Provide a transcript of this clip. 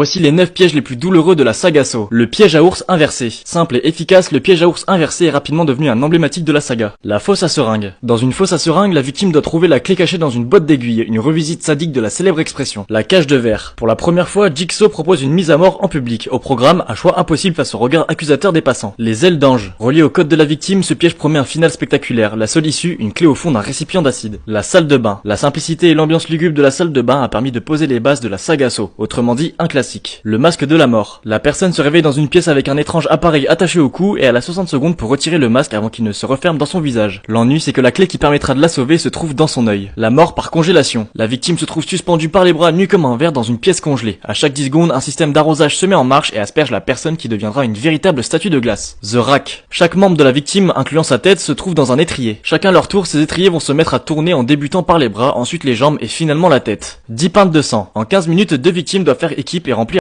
Voici les 9 pièges les plus douloureux de la saga Saw. Le piège à ours inversé. Simple et efficace, le piège à ours inversé est rapidement devenu un emblématique de la saga. La fosse à seringue. Dans une fosse à seringue, la victime doit trouver la clé cachée dans une botte d'aiguille, une revisite sadique de la célèbre expression. La cage de verre. Pour la première fois, Jigsaw propose une mise à mort en public. Au programme, un choix impossible face au regard accusateur des passants. Les ailes d'ange. Relié au code de la victime, ce piège promet un final spectaculaire. La seule issue, une clé au fond d'un récipient d'acide. La salle de bain. La simplicité et l'ambiance lugubre de la salle de bain a permis de poser les bases de la saga Saw. Autrement dit, un classique. Le masque de la mort. La personne se réveille dans une pièce avec un étrange appareil attaché au cou et elle a 60 secondes pour retirer le masque avant qu'il ne se referme dans son visage. L'ennui, c'est que la clé qui permettra de la sauver se trouve dans son œil. La mort par congélation. La victime se trouve suspendue par les bras nus comme un verre dans une pièce congelée. À chaque 10 secondes, un système d'arrosage se met en marche et asperge la personne qui deviendra une véritable statue de glace. The Rack. Chaque membre de la victime, incluant sa tête, se trouve dans un étrier. Chacun leur tour, ces étriers vont se mettre à tourner en débutant par les bras, ensuite les jambes et finalement la tête. 10 pintes de sang. En 15 minutes, 2 victimes doivent faire équipe et